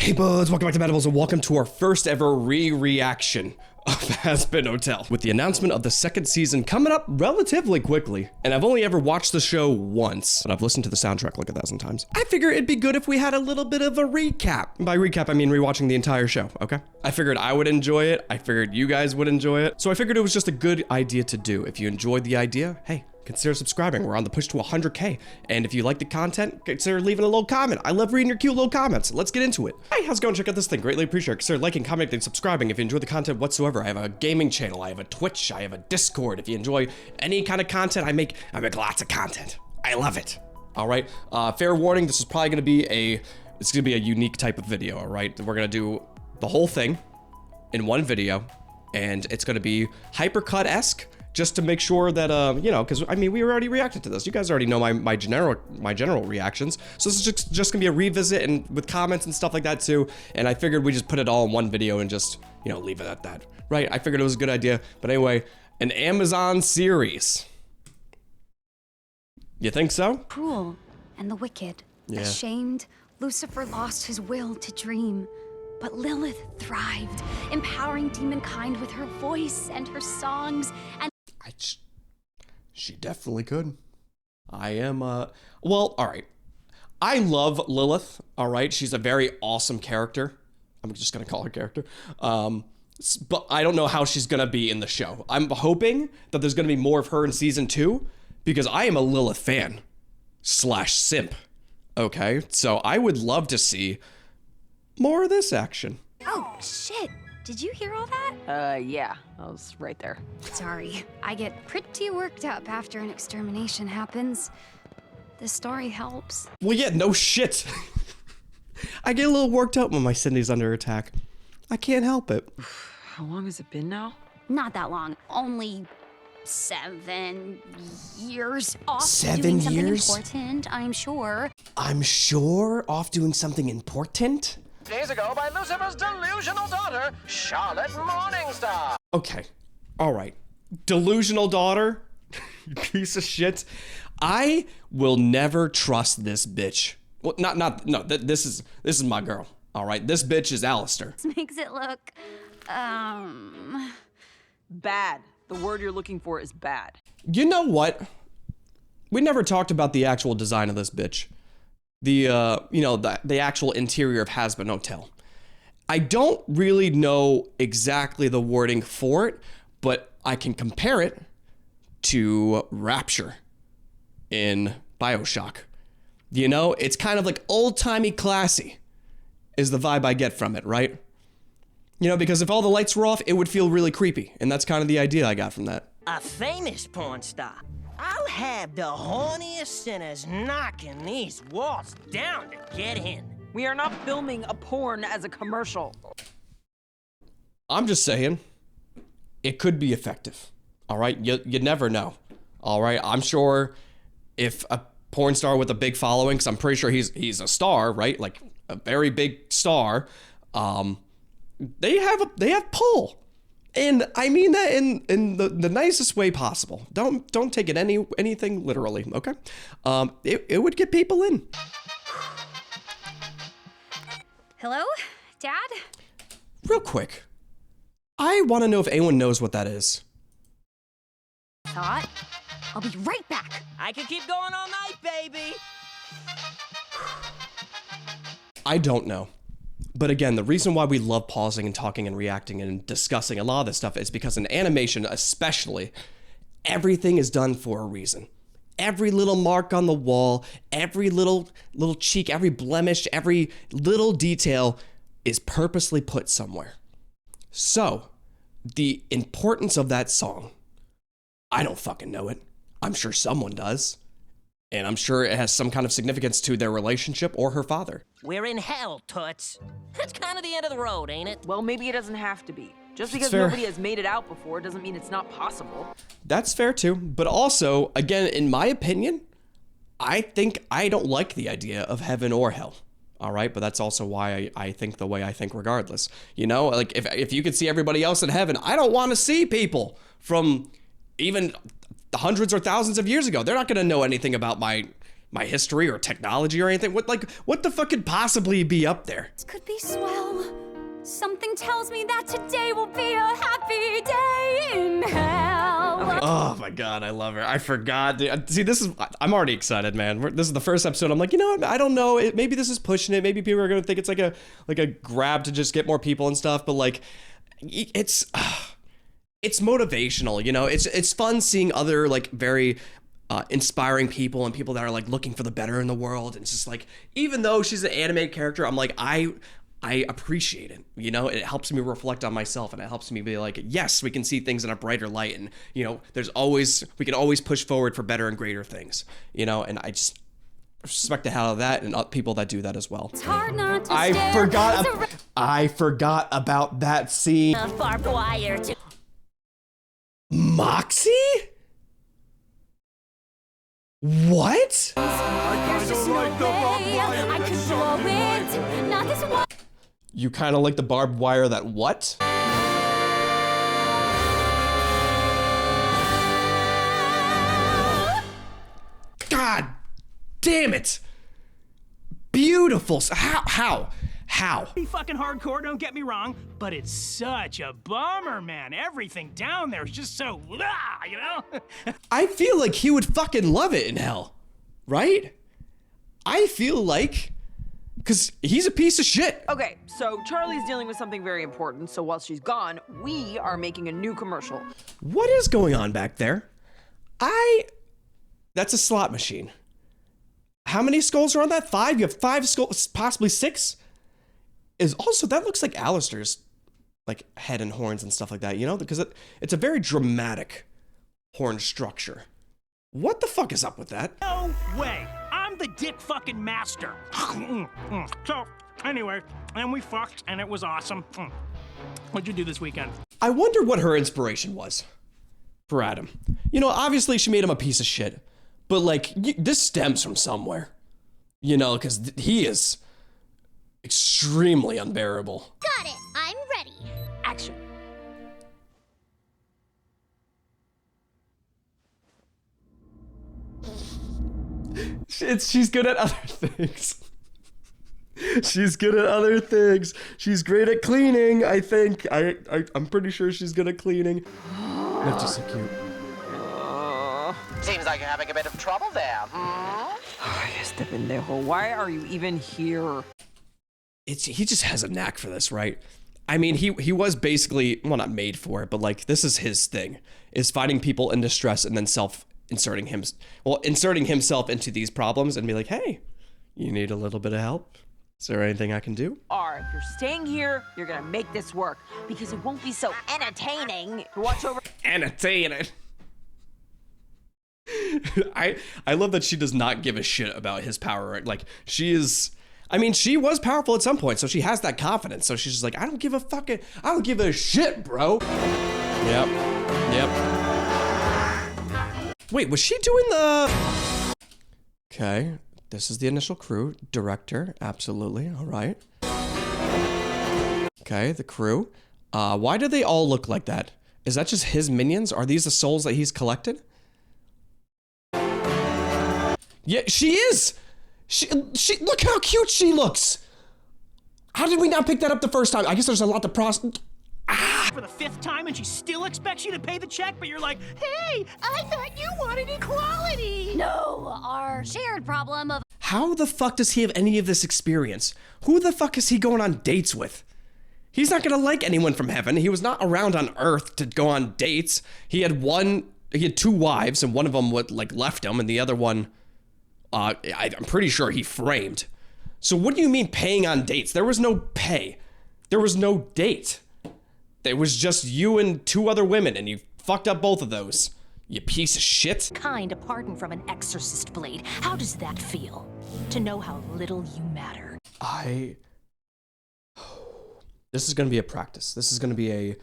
Hey buds, welcome back to Madables and welcome to our first ever reaction of Hazbin Hotel. With the announcement of the second season coming up relatively quickly, and I've only ever watched the show once, but I've listened to the soundtrack like 1,000 times. I figure it'd be good if we had a little bit of a recap. By recap, I mean rewatching the entire show, okay? I figured I would enjoy it. I figured you guys would enjoy it. So I figured it was just a good idea to do. If you enjoyed the idea, hey, consider subscribing. We're on the push to 100K. And if you like the content, consider leaving a little comment. I love reading your cute little comments. Let's get into it. Hey, how's it going? Check out this thing. Greatly appreciate it. Consider liking, commenting, and subscribing if you enjoy the content whatsoever. I have a gaming channel. I have a Twitch. I have a Discord. If you enjoy any kind of content I make lots of content. I love it. All right. Fair warning. This is probably going to be a unique type of video. All right. We're going to do the whole thing in one video, and it's going to be hypercut-esque. Just to make sure that, you know, because I mean, we already reacted to this. You guys already know my general reactions. So this is just gonna be a revisit and with comments and stuff like that too. And I figured we just put it all in one video and just, you know, leave it at that. Right? I figured it was a good idea. But anyway, an Amazon series. You think so? Cruel and the wicked. Yeah. Ashamed, Lucifer lost his will to dream. But Lilith thrived, empowering demonkind with her voice and her songs and she definitely could. I am, well, all right. I love Lilith, all right? She's a very awesome character. I'm just gonna call her character. But I don't know how she's gonna be in the show. I'm hoping that there's gonna be more of her in season 2 because I am a Lilith fan / simp, okay? So I would love to see more of this action. oh shit, did you hear all that? Yeah, I was right there. Sorry, I get pretty worked up after an extermination happens. This story helps. Well, yeah, no shit. I get a little worked up when my Cindy's under attack. I can't help it. How long has it been now? Not that long, only 7 years off 7 doing something years? important, I'm sure. I'm sure off doing something important? Days ago by Lucifer's delusional daughter, Charlotte Morningstar. Okay, all right. Delusional daughter, you piece of shit. I will never trust this bitch. Well, no, this is my girl, all right? This bitch is Alistair. This makes it look, Bad. The word you're looking for is bad. You know what? We never talked about the actual design of this bitch. You know, the actual interior of Hazbin Hotel. I don't really know exactly the wording for it, but I can compare it to Rapture in BioShock. You know, it's kind of like old-timey classy is the vibe I get from it, right? You know, because if all the lights were off, it would feel really creepy, and that's kind of the idea I got from that. A famous porn star. I'll have the horniest sinners knocking these walls down to get in. We are not filming a porn as a commercial. I'm just saying, it could be effective. All right, you never know. All right, I'm sure if a porn star with a big following, because I'm pretty sure he's a star, right? Like a very big star. They have pull. And I mean that in the nicest way possible. Don't take it anything literally, okay? It would get people in. hello, Dad? Real quick, I want to know if anyone knows what that is. Thought. I'll be right back. I could keep going all night, baby. I don't know. But again, the reason why we love pausing and talking and reacting and discussing a lot of this stuff is because in animation, especially, everything is done for a reason. Every little mark on the wall, every little cheek, every blemish, every little detail is purposely put somewhere. So, the importance of that song, I don't fucking know it. I'm sure someone does. And I'm sure it has some kind of significance to their relationship or her father. We're in hell, Toots. That's kind of the end of the road, ain't it? Well, maybe it doesn't have to be. Just because fair. nobody has made it out before doesn't mean it's not possible. That's fair too. But also, again, in my opinion, I think I don't like the idea of heaven or hell. All right, but that's also why I think the way I think regardless. You know, like if you could see everybody else in heaven, I don't want to see people from even hundreds or thousands of years ago. They're not going to know anything about my my history or technology or anything. What the fuck could possibly be up there? This could be swell. Something tells me that today will be a happy day in hell. Okay. Oh my God, I love her. I forgot. See, I'm already excited, man. This is the first episode. I'm like, you know what? I don't know. Maybe this is pushing it. Maybe people are gonna think it's like a grab to just get more people and stuff. But like, it's motivational. You know, it's fun seeing other like very inspiring people and people that are like looking for the better in the world. And it's just like, even though she's an animated character, I'm like, I appreciate it. You know, it helps me reflect on myself, and it helps me be like, yes, we can see things in a brighter light, and you know, we can always push forward for better and greater things. You know, and I just respect the hell out of that and people that do that as well. It's hard not to I forgot about that scene. Barbed wire to Moxie? What? I could blow it. Not this one. You kind of like the barbed wire that what? God damn it. Beautiful. How? Be fucking hardcore, don't get me wrong, but it's such a bummer, man. Everything down there is just so blah, you know? I feel like he would fucking love it in hell, right? I feel like, because he's a piece of shit. Okay, so Charlie's dealing with something very important, so while she's gone, we are making a new commercial. What is going on back there? That's a slot machine. How many skulls are on that? 5? You have 5 skulls, possibly 6? That looks like Alistair's like head and horns and stuff like that, you know? Because it's a very dramatic horn structure. What the fuck is up with that? No way. I'm the dick fucking master. So, anyway, and we fucked, and it was awesome. What'd you do this weekend? I wonder what her inspiration was for Adam. You know, obviously she made him a piece of shit, but like, this stems from somewhere. You know, because he is extremely unbearable. Got it. I'm ready. Action. She's good at other things. She's good at other things. She's great at cleaning, I think. I'm pretty sure she's good at cleaning. That's just so cute. Seems like you're having a bit of trouble there. Este pendejo, why are you even here? He just has a knack for this, right? I mean, he was basically, well, not made for it, but like, this is his thing, is finding people in distress and then inserting himself into these problems and be like, hey, you need a little bit of help? Is there anything I can do? If you're staying here, you're gonna make this work, because it won't be so entertaining to watch over. Entertaining. I love that she does not give a shit about his power, right? Like, she was powerful at some point, so she has that confidence. So she's just like, I don't give a shit, bro. Yep. Wait, was she doing the... Okay, this is the initial crew. Director, absolutely, all right. Okay, the crew. Why do they all look like that? Is that just his minions? Are these the souls that he's collected? Yeah, she is! She look how cute she looks! How did we not pick that up the first time? I guess there's a lot to process. For the 5th time, and she still expects you to pay the check, but you're like, hey, I thought you wanted equality! No, our shared problem of How the fuck does he have any of this experience? Who the fuck is he going on dates with? He's not gonna like anyone from heaven. He was not around on Earth to go on dates. He had 2 wives, and one of them left him, and the other one, I'm pretty sure he framed. So what do you mean paying on dates? There was no pay. There was no date. It was just you and 2 other women, and you fucked up both of those. You piece of shit. Kind of pardon from an exorcist blade. How does that feel? To know how little you matter. This is gonna be a practice. This is gonna be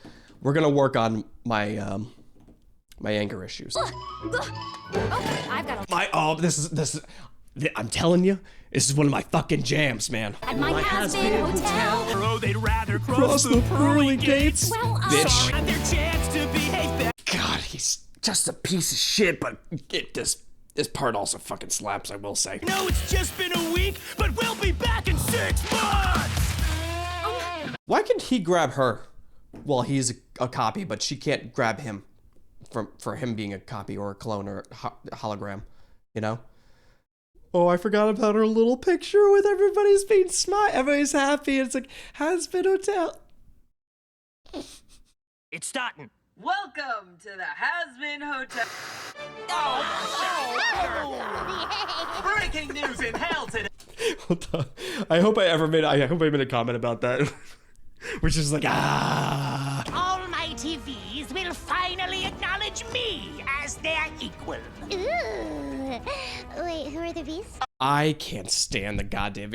we're gonna work on my my anger issues. okay, I've got a This is I'm telling you, this is one of my fucking jams, man. at my Hazbin hotel. Oh, they'd rather Cross the pearly gates. Well, Bitch. Had their chance to behave better. God, he's just a piece of shit, but get this This part also fucking slaps, I will say. No, it's just been a week, but we'll be back in 6 months! Why can he grab her? Well, he's a copy, but she can't grab him for him being a copy or a clone or a hologram, you know? Oh, I forgot about her little picture with everybody's being everybody's happy. It's like, Hazbin Hotel. It's starting. Welcome to the Hazbin Hotel. Breaking news in hell today. Hold on. I hope I made a comment about that. Which is like, Almighty V's will finally acknowledge me as their equal. Ooh. Wait, who are the beasts? I can't stand the goddamn,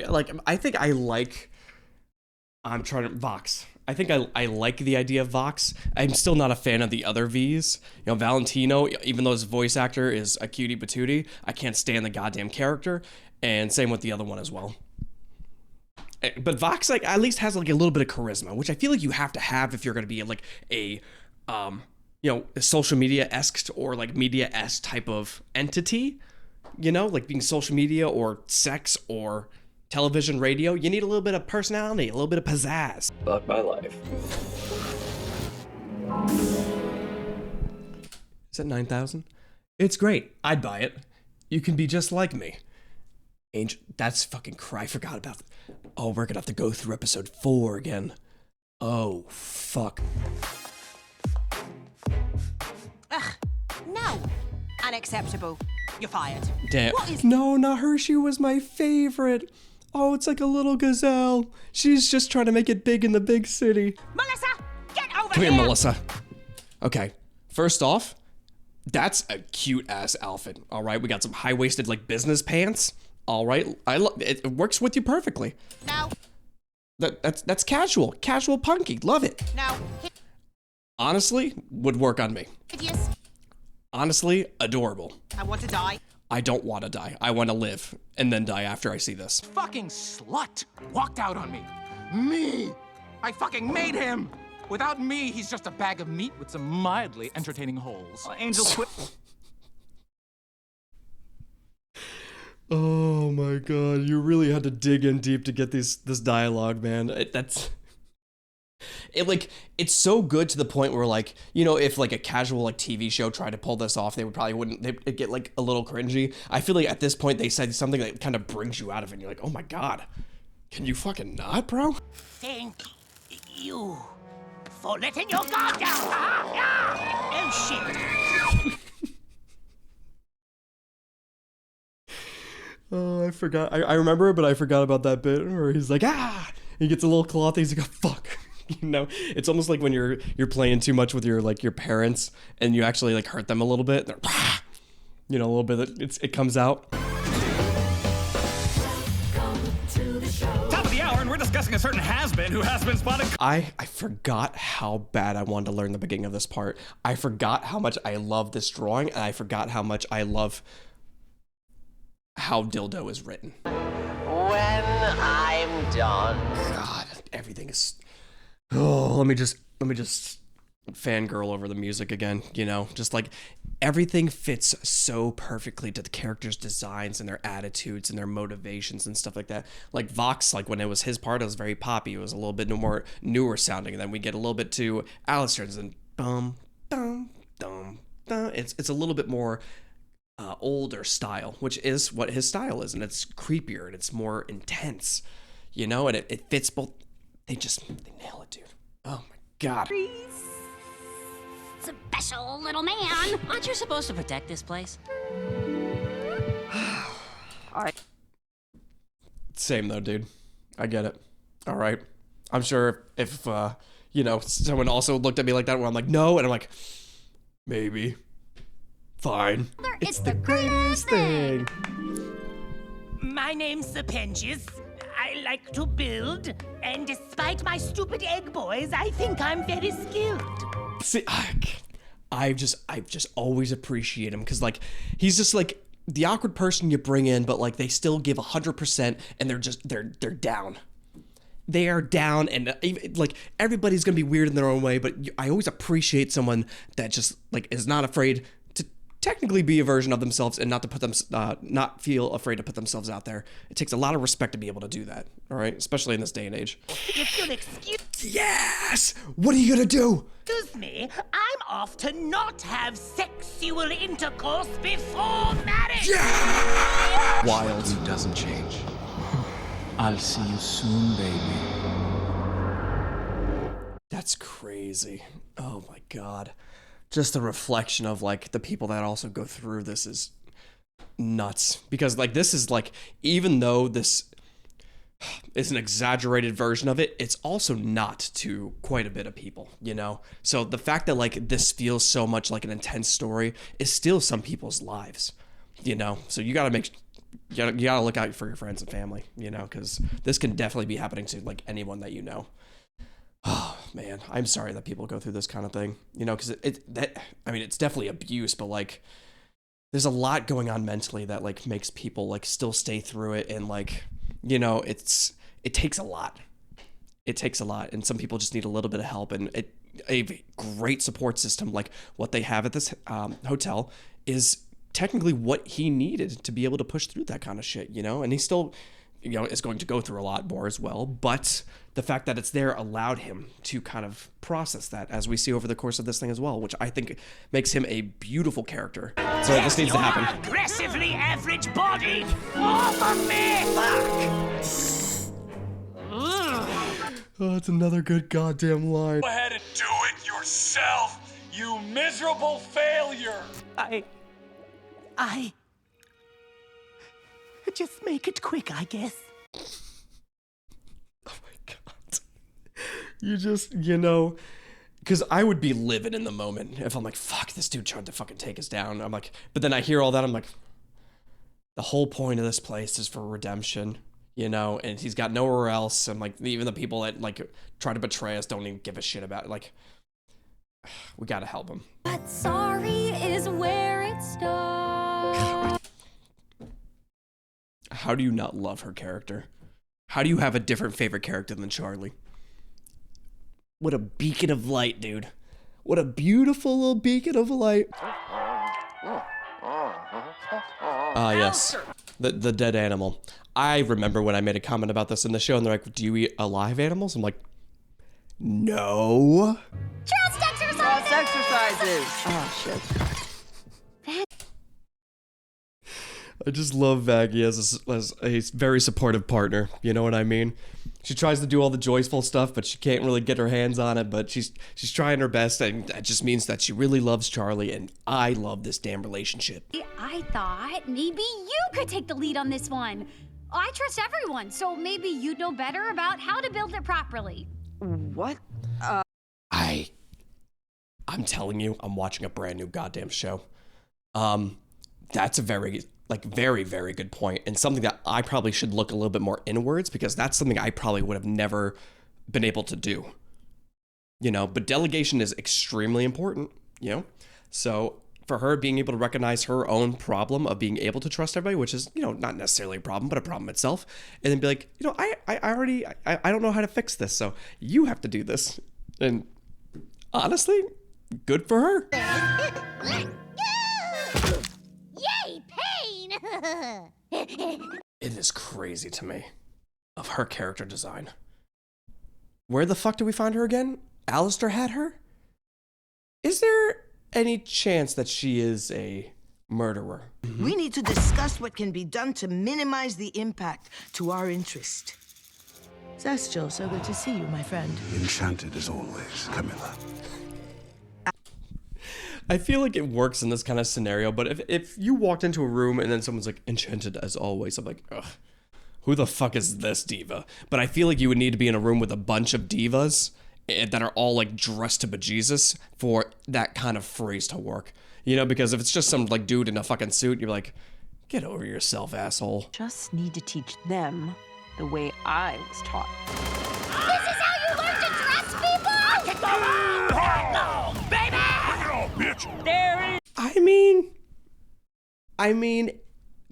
I'm trying to, Vox. I think I like the idea of Vox. I'm still not a fan of the other V's. You know, Valentino, even though his voice actor is a cutie patootie, I can't stand the goddamn character. And same with the other one as well. But Vox, like, at least has like a little bit of charisma, which I feel like you have to have if you're going to be like a social media-esque or like media-esque type of entity, you know, like being social media or sex or television, radio. You need a little bit of personality, a little bit of pizzazz. Fuck my life. Is it 9,000? It's great. I'd buy it. You can be just like me. Angel, that's fucking I forgot about that. Oh, we're gonna have to go through episode 4 again. Oh, fuck. No. Unacceptable. You're fired. Damn. What is- No, not her. She was my favorite. Oh, it's like a little gazelle. She's just trying to make it big in the big city. Melissa, get over Come here. here, Melissa. Okay, first off, that's a cute ass outfit. All right, we got some high-waisted like business pants. All right, it works with you perfectly. No, That's casual punky. Love it. no. Honestly, would work on me. Hideous. Honestly, adorable. I want to die. I don't want to die. I want to live and then die after I see this. Fucking slut walked out on me. Me! I fucking made him! Without me, he's just a bag of meat with some mildly entertaining holes. Angel quit. Oh my god, you really had to dig in deep to get this dialogue, man. It's so good to the point where, like, you know, if like a casual like TV show tried to pull this off, they'd get like a little cringy. I feel like at this point they said something that kind of brings you out of it and you're like, oh my god, can you fucking not, bro? Thank you for letting your guard down. Oh shit. Oh, I forgot. I remember it, but I forgot about that bit where he's like, he gets a little claw thing. He's like, oh, fuck. You know, it's almost like when you're playing too much with your parents and you actually like hurt them a little bit. They're, you know, a little bit. It comes out. Top of the hour, and we're discussing a certain has-been who has been spotted. I forgot how bad I wanted to learn the beginning of this part. I forgot how much I love this drawing, and I forgot how much I love how dildo is written. When I'm done. God, everything is. Oh, let me just fangirl over the music again. You know, just like everything fits so perfectly to the characters' designs and their attitudes and their motivations and stuff like that. Like Vox, like when it was his part, it was very poppy. It was a little bit more newer sounding, and then we get a little bit to Alistair's and bum dum dum dum. It's a little bit more. Older style, which is what his style is, and it's creepier and it's more intense, you know, and it fits both. They nail it, dude. Oh my god. Special little man. Aren't you supposed to protect this place? Same though, dude. I get it. All right. I'm sure if you know, someone also looked at me like that where I'm like, no, and I'm like, maybe. Fine. It's the greatest thing. My name's Serpentius. I like to build, and despite my stupid egg boys, I think I'm very skilled. See, I've just always appreciate him because like he's just like the awkward person you bring in, but like they still give 100% and they're down. They are down, and like everybody's gonna be weird in their own way, but I always appreciate someone that just like is not afraid to technically be a version of themselves and not to put them, not feel afraid to put themselves out there. It takes a lot of respect to be able to do that. All right, especially in this day and age. If you'll excuse Yes. What are you gonna do? me, I'm off to not have sexual intercourse before marriage. Wild. It doesn't change. I'll see you soon, baby. That's crazy. Oh my God. Just the reflection of like the people that also go through this is nuts. Because like this is like, even though this is an exaggerated version of it, it's also not to quite a bit of people, you know? So the fact that like this feels so much like an intense story is still some people's lives, you know? So you gotta you gotta look out for your friends and family, you know, because this can definitely be happening to like anyone that you know. Oh man, I'm sorry that people go through this kind of thing, you know, because it's definitely abuse, but like there's a lot going on mentally that like makes people like still stay through it, and like, you know, it takes a lot. It takes a lot, and some people just need a little bit of help, and a great support system like what they have at this hotel is technically what he needed to be able to push through that kind of shit, you know, and he still, you know, is going to go through a lot more as well, but the fact that it's there allowed him to kind of process that, as we see over the course of this thing as well, which I think makes him a beautiful character. So this needs to happen. Aggressively average body. Off of me. Oh, it's another good goddamn line. Go ahead and do it yourself, you miserable failure. I just make it quick, I guess. Oh my God. You just, you know, because I would be livid in the moment if I'm like, fuck, this dude tried to fucking take us down. I'm like, but then I hear all that, I'm like, the whole point of this place is for redemption, you know, and he's got nowhere else. And like, even the people that like try to betray us don't even give a shit about it. Like, we gotta help him. But sorry is where it starts. How do you not love her character? How do you have a different favorite character than Charlie? What a beacon of light, dude. What a beautiful little beacon of light. Ah, yes. The dead animal. I remember when I made a comment about this in the show, and they're like, do you eat alive animals? I'm like, no. Trust exercises! Oh, shit. I just love Vaggie as a very supportive partner. You know what I mean? She tries to do all the joyful stuff, but she can't really get her hands on it. But she's trying her best, and that just means that she really loves Charlie, and I love this damn relationship. I thought maybe you could take the lead on this one. I trust everyone, so maybe you'd know better about how to build it properly. What? I'm telling you, I'm watching a brand new goddamn show. That's a very, very good point, and something that I probably should look a little bit more inwards, because that's something I probably would have never been able to do. You know, but delegation is extremely important, you know? So for her being able to recognize her own problem of being able to trust everybody, which is, you know, not necessarily a problem, but a problem itself, and then be like, you know, I don't know how to fix this, so you have to do this. And honestly, good for her. Yay, pain! It is crazy to me of her character design. Where the fuck do we find her again? Alistair had her? Is there any chance that she is a murderer? We need to discuss what can be done to minimize the impact to our interest. Zestial, so good to see you, my friend. Enchanted as always, Camilla. I feel like it works in this kind of scenario, but if you walked into a room and then someone's like, enchanted as always, I'm like, ugh, who the fuck is this diva? But I feel like you would need to be in a room with a bunch of divas that are all like dressed to bejesus for that kind of phrase to work. You know, because if it's just some like dude in a fucking suit, you're like, get over yourself, asshole. Just need to teach them the way I was taught. This is how you learn to dress people! No, baby! I mean,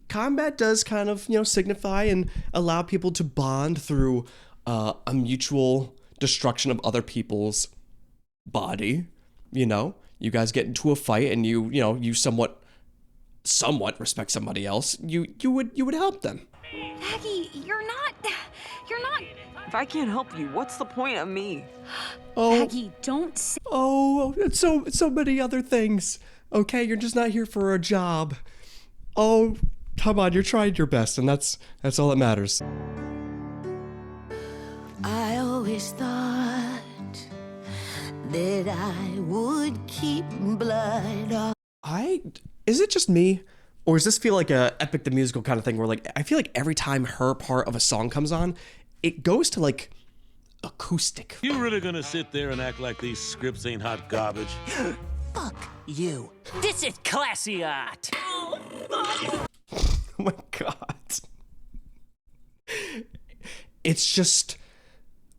combat does kind of, you know, signify and allow people to bond through a mutual destruction of other people's body. You know, you guys get into a fight and you somewhat somewhat respect somebody else, you would help them. Maggie, you're not. If I can't help you, what's the point of me? Oh, Maggie, don't say. oh, it's so many other things. Okay, you're just not here for a job. Oh, come on, you're trying your best, and that's all that matters. I always thought that I would keep blood off. Is it just me, or does this feel like a Epic the Musical kind of thing where like I feel like every time her part of a song comes on, it goes to like acoustic. You really gonna sit there and act like these scripts ain't hot garbage? Fuck you. This is classy art. Oh my god. It's just,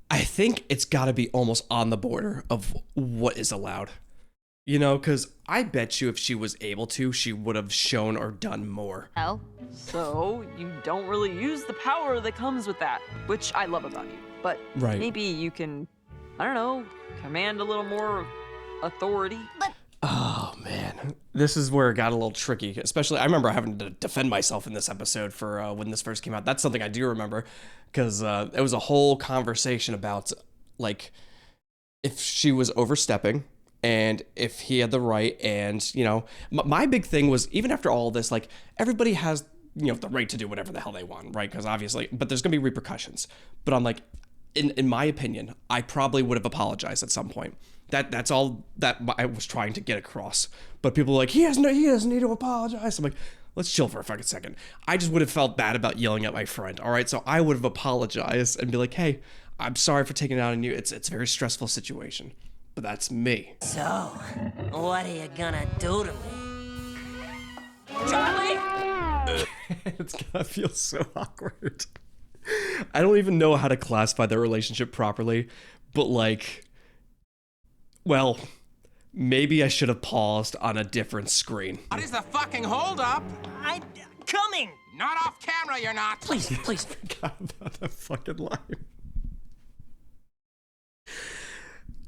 I think it's gotta be almost on the border of what is allowed. You know, because I bet you if she was able to, she would have shown or done more. Oh. So you don't really use the power that comes with that, which I love about you. But Right. maybe you can, I don't know, command a little more authority. But Oh man, this is where it got a little tricky. Especially, I remember having to defend myself in this episode for when this first came out. That's something I do remember, because it was a whole conversation about like if she was overstepping and if he had the right. And you know, my big thing was, even after all this, like everybody has, you know, the right to do whatever the hell they want, right? Because obviously, but there's gonna be repercussions. But I'm like, in my opinion, I probably would have apologized at some point. That's all that I was trying to get across. But people are like, he doesn't need to apologize. I'm like, let's chill for a fucking second. I just would have felt bad about yelling at my friend. All right, so I would have apologized and be like, hey, I'm sorry for taking it out on you. It's a very stressful situation. But that's me. So, what are you gonna do to me? Charlie? It's gonna feel so awkward. I don't even know how to classify their relationship properly, but like, well, maybe I should have paused on a different screen. What is the fucking holdup? I'm coming. Not off camera, you're not. Please, please. Forgot about that fucking line.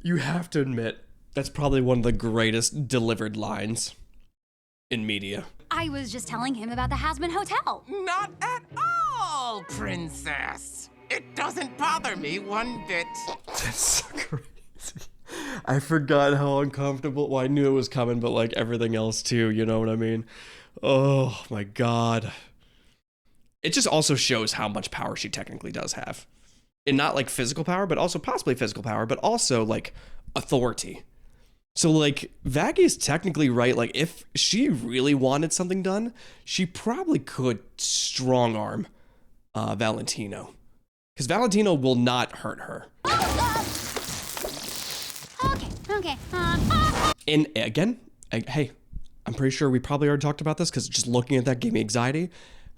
You have to admit, that's probably one of the greatest delivered lines in media. I was just telling him about the Hazbin Hotel. Not at all, princess. It doesn't bother me one bit. That's so crazy. I forgot how uncomfortable. Well, I knew it was coming, but like everything else too, you know what I mean? Oh my god. It just also shows how much power she technically does have. And not like physical power, but also possibly physical power, but also like authority. So like Vaggie's technically right. Like if she really wanted something done, she probably could strong arm Valentino. Because Valentino will not hurt her. Okay. And again, hey, I'm pretty sure we probably already talked about this, because just looking at that gave me anxiety.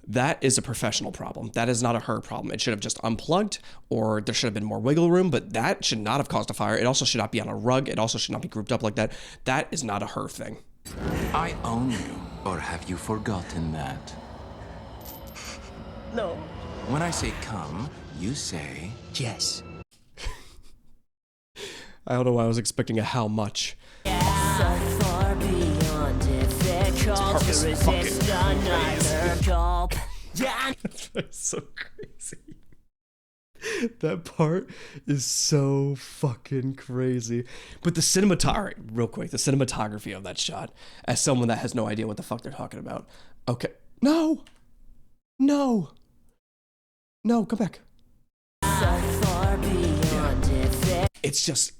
That is a professional problem. That is not a her problem. It should have just unplugged, or there should have been more wiggle room, but that should not have caused a fire. It also should not be on a rug. It also should not be grouped up like that. That is not a her thing. I own you. Or have you forgotten that? No. When I say come, you say Yes. I don't know why I was expecting a how much. So far beyond difficult to resist another gulp. That's so crazy. That part is so fucking crazy. But the cinematography of that shot, as someone that has no idea what the fuck they're talking about. Okay. No, come back. It's just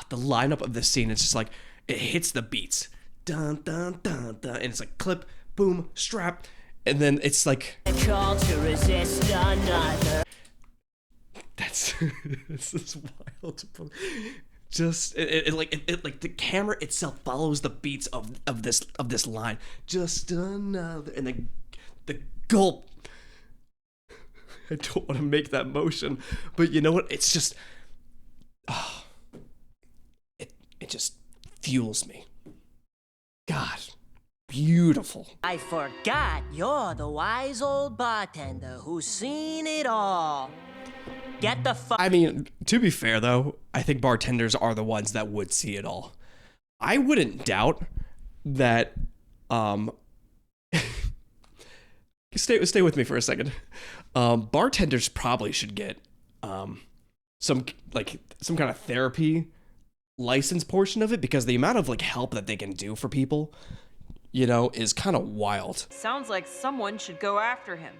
the lineup of this scene. It's just like it hits the beats, dun dun dun dun, and it's like clip, boom, strap, and then it's like to resist another. that's this is wild. Just it like the camera itself follows the beats of this line. Just another, and then the gulp. I don't want to make that motion, but you know what? It's just, it just fuels me. God, beautiful. I forgot you're the wise old bartender who's seen it all. Get the fuck. I mean, to be fair though, I think bartenders are the ones that would see it all. I wouldn't doubt that, Stay with me for a second. Bartenders probably should get some kind of therapy license portion of it, because the amount of like help that they can do for people, you know, is kind of wild. Sounds like someone should go after him.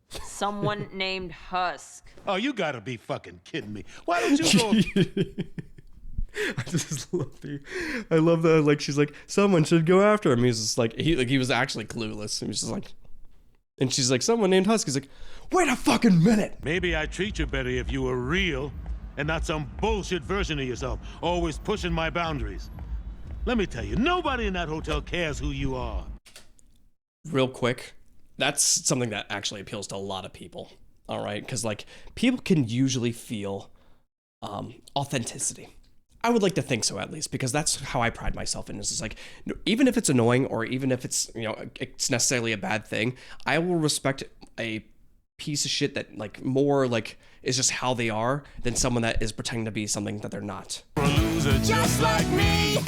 Someone named Husk. Oh, you gotta be fucking kidding me. Why don't you go... I just I love that. Like, she's like, someone should go after him. He's just like, he was actually clueless. He was just like, and she's like, someone named Husk. He's like, wait a fucking minute. Maybe I'd treat you better if you were real and not some bullshit version of yourself, always pushing my boundaries. Let me tell you, nobody in that hotel cares who you are. Real quick, that's something that actually appeals to a lot of people. All right, because like people can usually feel authenticity. I would like to think so, at least, because that's how I pride myself in. Is just like, even if it's annoying or even if it's, you know, it's necessarily a bad thing, I will respect a piece of shit that like more like is just how they are than someone that is pretending to be something that they're not. A loser just like me.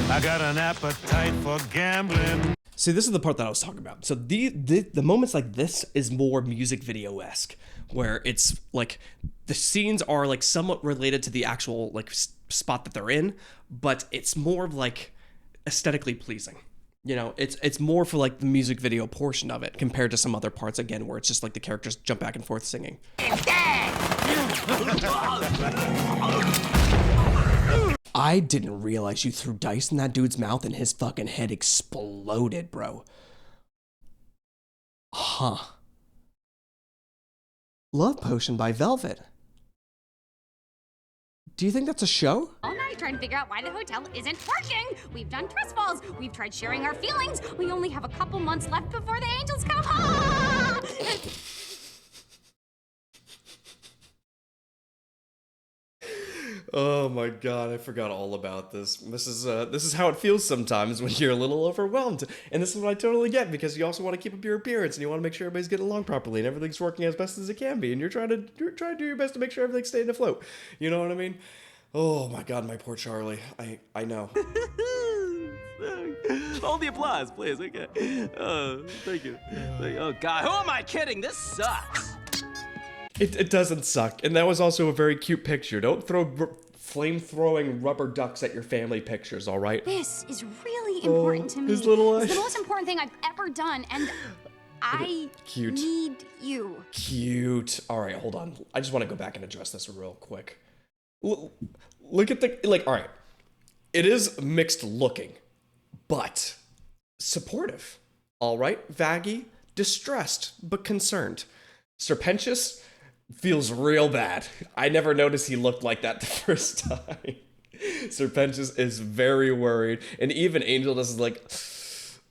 I got an appetite for gambling. See, this is the part that I was talking about. So the moments like this is more music video-esque, where it's like the scenes are like somewhat related to the actual like spot that they're in, but it's more like aesthetically pleasing. You know, it's more for like the music video portion of it compared to some other parts, again, where it's just like the characters jump back and forth singing. I didn't realize you threw dice in that dude's mouth and his fucking head exploded, bro. Huh. Love Potion by Velvet. Do you think that's a show? All night trying to figure out why the hotel isn't working. We've done trust falls. We've tried sharing our feelings. We only have a couple months left before the angels come. Ah! Oh my god, I forgot all about this. This is how it feels sometimes when you're a little overwhelmed. And this is what I totally get, because you also want to keep up your appearance and you want to make sure everybody's getting along properly and everything's working as best as it can be, and you're trying to do your best to make sure everything's staying afloat. You know what I mean? Oh my god, my poor Charlie. I know. Hold the applause, please. Okay. Thank you. Oh god, who am I kidding? This sucks. It doesn't suck. And that was also a very cute picture. Don't throw flame-throwing rubber ducks at your family pictures, all right? This is really important to me. His little eyes. It's the most important thing I've ever done, and I Cute. need you. Cute. All right, hold on. I just want to go back and address this real quick. Look at the, like, all right. It is mixed looking, but supportive. All right? Vaggy, distressed, but concerned. Serpentious feels real bad. I never noticed he looked like that the first time. Serpentious is very worried, and even Angel is like,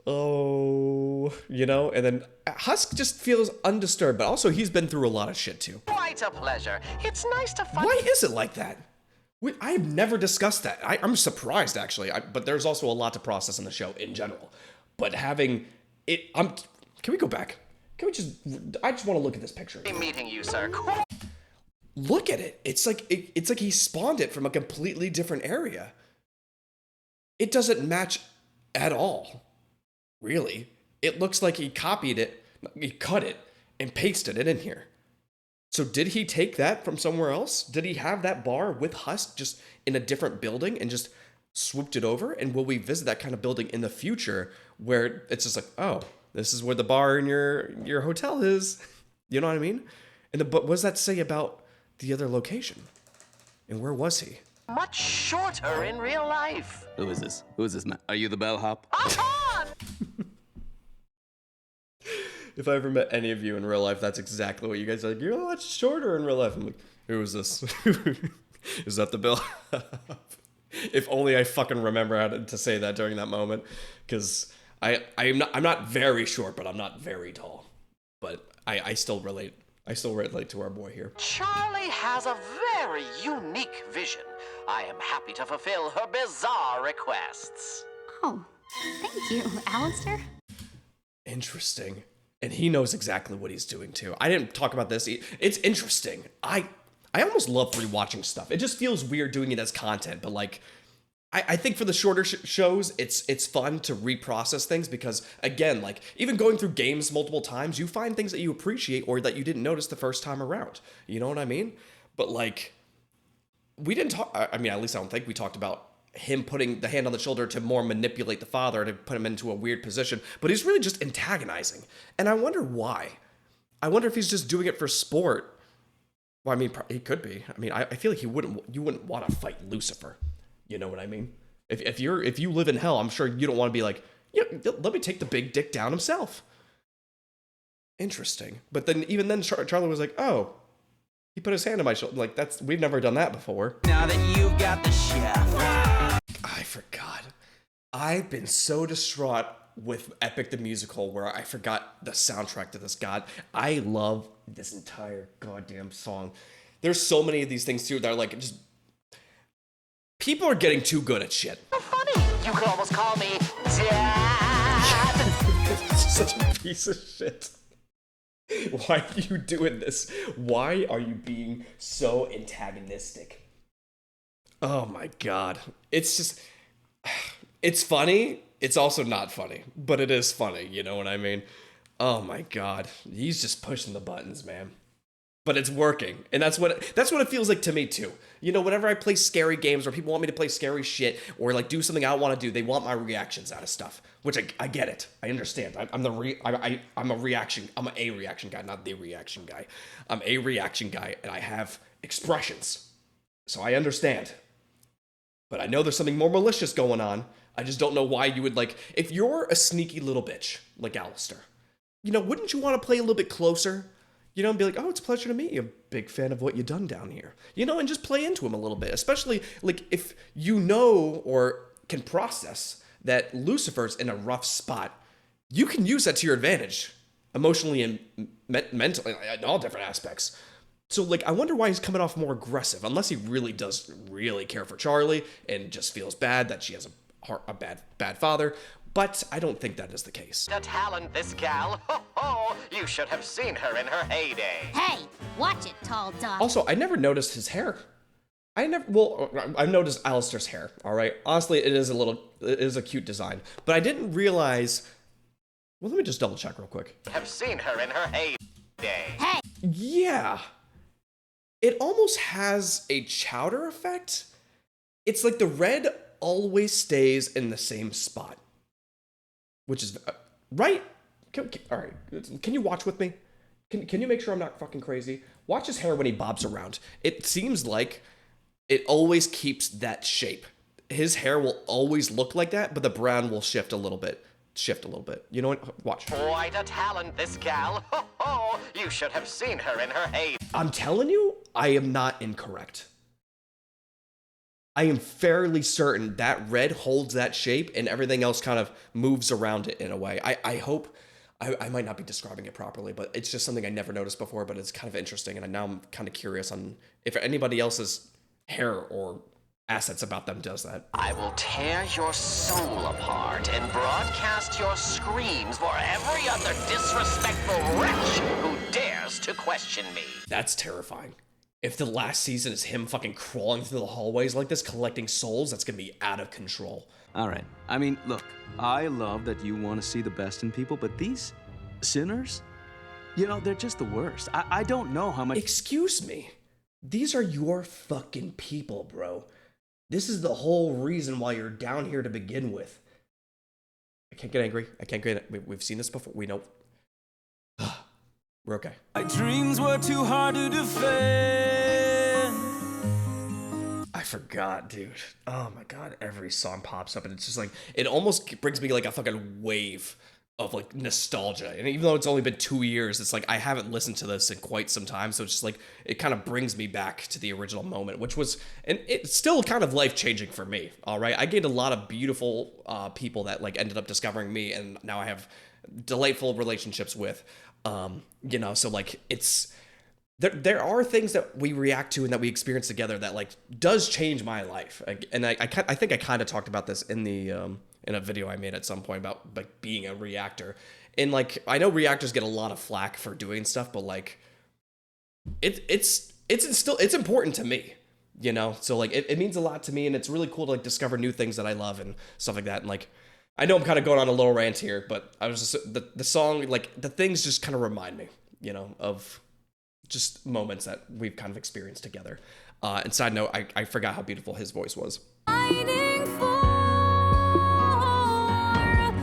oh, you know? And then Husk just feels undisturbed, but also he's been through a lot of shit too. Quite a pleasure. It's nice to find... Why is it like that? I've never discussed that. I'm surprised, actually, but there's also a lot to process in the show in general. But having it... Can we go back? Can we just... I just want to look at this picture. Meeting you, sir. Look at it. It's like he spawned it from a completely different area. It doesn't match at all. Really. It looks like he copied it, he cut it, and pasted it in here. So did he take that from somewhere else? Did he have that bar with Husk just in a different building and just swooped it over? And will we visit that kind of building in the future where it's just like, oh, this is where the bar in your hotel is? You know what I mean? But what does that say about the other location? And where was he? Much shorter in real life. Who is this? Who is this man? Are you the bellhop? If I ever met any of you in real life, that's exactly what you guys are like. You're a lot shorter in real life. I'm like, who is this? Is that the bellhop? If only I fucking remember how to say that during that moment, because I'm not very short, but I'm not very tall. But I still relate. I still relate to our boy here. Charlie has a very unique vision. I am happy to fulfill her bizarre requests. Oh, thank you, Alistair. Interesting. And he knows exactly what he's doing too. I didn't talk about this. It's interesting. I almost love rewatching stuff. It just feels weird doing it as content, but like, I think for the shorter shows, it's fun to reprocess things because, again, like, even going through games multiple times, you find things that you appreciate or that you didn't notice the first time around. You know what I mean? But, like, we didn't talk, I mean, at least I don't think we talked about him putting the hand on the shoulder to more manipulate the father, to put him into a weird position, but he's really just antagonizing. And I wonder why. I wonder if he's just doing it for sport. Well, I mean, he could be. I mean, I feel like you wouldn't want to fight Lucifer. You know what I mean? If you live in hell, I'm sure you don't want to be like, yeah, let me take the big dick down himself. Interesting. But then even then, Charlie was like, oh, he put his hand on my shoulder. Like, we've never done that before. Now that you've got the chef. I forgot. I've been so distraught with Epic the Musical where I forgot the soundtrack to this. God, I love this entire goddamn song. There's so many of these things too that are like just... People are getting too good at shit. So funny. You could almost call me Dad. Such a piece of shit. Why are you doing this? Why are you being so antagonistic? Oh my God. It's just... It's funny. It's also not funny. But it is funny. You know what I mean? Oh my God. He's just pushing the buttons, man. But it's working. And that's what it feels like to me too. You know, whenever I play scary games or people want me to play scary shit or like do something I want to do, they want my reactions out of stuff. Which I get it. I understand. I'm a reaction guy, not the reaction guy. I'm a reaction guy and I have expressions. So I understand. But I know there's something more malicious going on. I just don't know why you would like, if you're a sneaky little bitch like Alistair, you know, wouldn't you want to play a little bit closer? You know, and be like, oh, it's a pleasure to meet you. I'm a big fan of what you've done down here. You know, and just play into him a little bit. Especially, like, if you know or can process that Lucifer's in a rough spot, you can use that to your advantage. Emotionally and mentally, in all different aspects. So, like, I wonder why he's coming off more aggressive. Unless he really does really care for Charlie and just feels bad that she has a bad father. But I don't think that is the case. The talent, this gal. Ho ho! You should have seen her in her heyday. Hey, watch it, tall dog. Also, I never noticed his hair. I noticed Alistair's hair, all right? Honestly, it is a cute design. But I didn't realize... Well, let me just double check real quick. Have seen her in her heyday. Hey! Yeah. It almost has a chowder effect. It's like the red always stays in the same spot. Which is, right? All right, can you watch with me? Can you make sure I'm not fucking crazy? Watch his hair when he bobs around. It seems like it always keeps that shape. His hair will always look like that, but the brown will shift a little bit. You know what? Watch. Quite a talent, this gal. Ho ho! You should have seen her in her heyday. I'm telling you, I am not incorrect. I am fairly certain that red holds that shape and everything else kind of moves around it in a way. I hope, I might not be describing it properly, but it's just something I never noticed before, but it's kind of interesting. And now I'm kind of curious on if anybody else's hair or assets about them does that. I will tear your soul apart and broadcast your screams for every other disrespectful wretch who dares to question me. That's terrifying. If the last season is him fucking crawling through the hallways like this, collecting souls, that's gonna be out of control. All right. I mean, look, I love that you want to see the best in people, but these sinners, you know, they're just the worst. I don't know how much... Excuse me. These are your fucking people, bro. This is the whole reason why you're down here to begin with. I can't get angry. I can't get... We've seen this before. We know... We're okay. My dreams were too hard to defend. I forgot, dude. Oh my God, every song pops up and it's just like, it almost brings me like a fucking wave of like nostalgia. And even though it's only been 2 years, it's like I haven't listened to this in quite some time. So it's just like, it kind of brings me back to the original moment, which was, and it's still kind of life-changing for me, all right? I gained a lot of beautiful people that like ended up discovering me, and now I have delightful relationships with. You know, so like it's there are things that we react to and that we experience together that like does change my life. And I think I kind of talked about this in the in a video I made at some point about like being a reactor. And like I know reactors get a lot of flack for doing stuff, but like it's important to me. you know? So like it means a lot to me, and it's really cool to like discover new things that I love and stuff like that. And like, I know I'm kind of going on a little rant here, but I was just, the song, like the things just kind of remind me, you know, of just moments that we've kind of experienced together. And side note, I forgot how beautiful his voice was.